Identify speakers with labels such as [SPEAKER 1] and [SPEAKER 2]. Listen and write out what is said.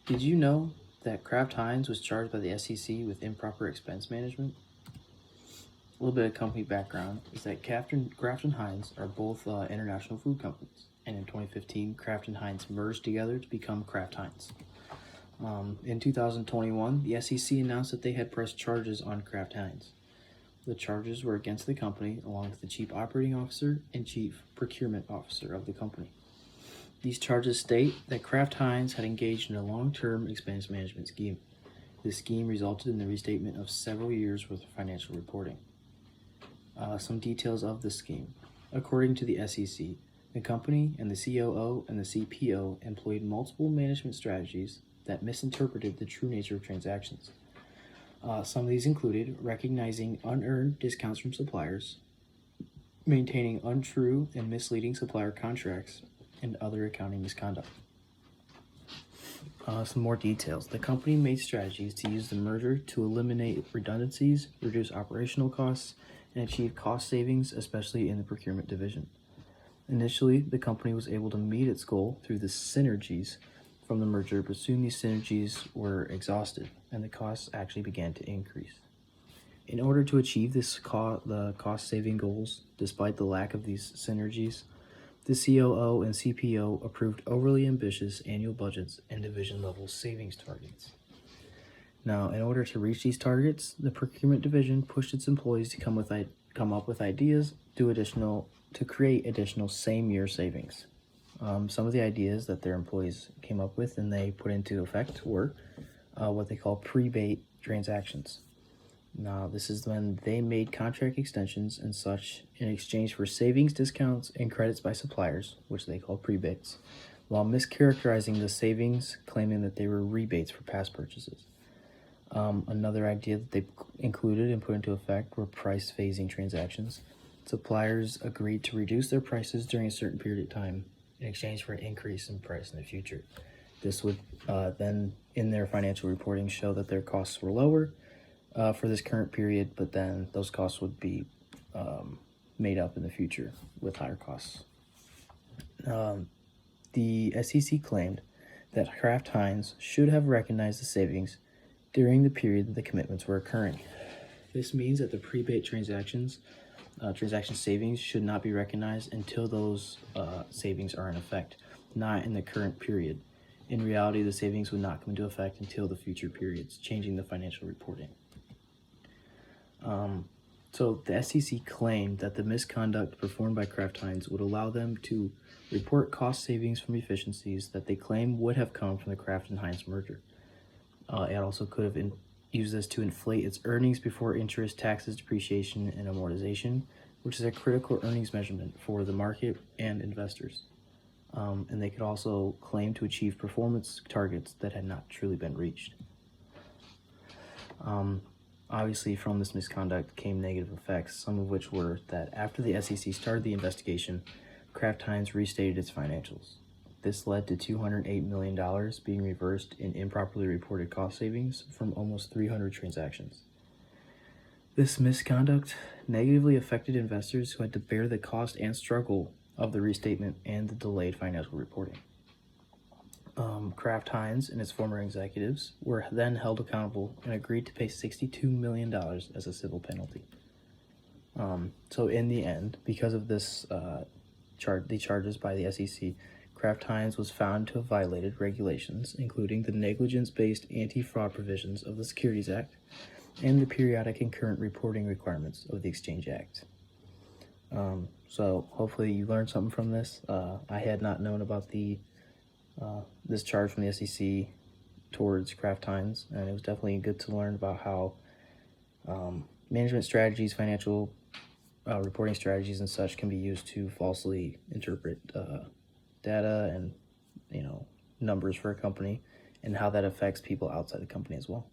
[SPEAKER 1] Did you know that Kraft Heinz was charged by the SEC with improper expense management? A little bit of company background is that Kraft and Heinz are both international food companies, and in 2015, Kraft and Heinz merged together to become Kraft Heinz. In 2021, the SEC announced that they had pressed charges on Kraft Heinz. The charges were against the company, along with the Chief Operating Officer and Chief Procurement Officer of the company. These charges state that Kraft Heinz had engaged in a long-term expense management scheme. This scheme resulted in the restatement of several years' worth of financial reporting. Some details of the scheme. According to the SEC, the company and the COO and the CPO employed multiple management strategies that misinterpreted the true nature of transactions. Some of these included recognizing unearned discounts from suppliers, maintaining untrue and misleading supplier contracts, and other accounting misconduct. Some more details. The company made strategies to use the merger to eliminate redundancies, reduce operational costs, and achieve cost savings, especially in the procurement division. Initially, the company was able to meet its goal through the synergies from the merger, but soon these synergies were exhausted and the costs actually began to increase. In order to achieve the cost-saving goals, despite the lack of these synergies, the COO and CPO approved overly ambitious annual budgets and division-level savings targets. Now, in order to reach these targets, the procurement division pushed its employees to come up with ideas to create additional same-year savings. Some of the ideas that their employees came up with and they put into effect were what they call pre-bate transactions. Now, this is when they made contract extensions and such in exchange for savings, discounts, and credits by suppliers, which they call prebates, while mischaracterizing the savings, claiming that they were rebates for past purchases. Another idea that they included and put into effect were price phasing transactions. Suppliers agreed to reduce their prices during a certain period of time in exchange for an increase in price in the future. This would then, in their financial reporting, show that their costs were lower for this current period, but then those costs would be made up in the future with higher costs. The SEC claimed that Kraft Heinz should have recognized the savings during the period that the commitments were occurring. This means that the prebate transaction savings should not be recognized until those savings are in effect, not in the current period. In reality, the savings would not come into effect until the future periods, changing the financial reporting. So the SEC claimed that the misconduct performed by Kraft Heinz would allow them to report cost savings from efficiencies that they claim would have come from the Kraft and Heinz merger. It also could have used this to inflate its earnings before interest, taxes, depreciation, and amortization, which is a critical earnings measurement for the market and investors. And they could also claim to achieve performance targets that had not truly been reached. Obviously, from this misconduct came negative effects, some of which were that after the SEC started the investigation, Kraft Heinz restated its financials. This led to $208 million being reversed in improperly reported cost savings from almost 300 transactions. This misconduct negatively affected investors who had to bear the cost and struggle of the restatement and the delayed financial reporting. Kraft Heinz and its former executives were then held accountable and agreed to pay $62 million as a civil penalty. So in the end, because of this the charges by the SEC, Kraft Heinz was found to have violated regulations, including the negligence-based anti-fraud provisions of the Securities Act and the periodic and current reporting requirements of the Exchange Act. So hopefully you learned something from this. I had not known about this charge from the SEC towards Kraft Heinz, and it was definitely good to learn about how management strategies, financial reporting strategies, and such can be used to falsely interpret data and numbers for a company, and how that affects people outside the company as well.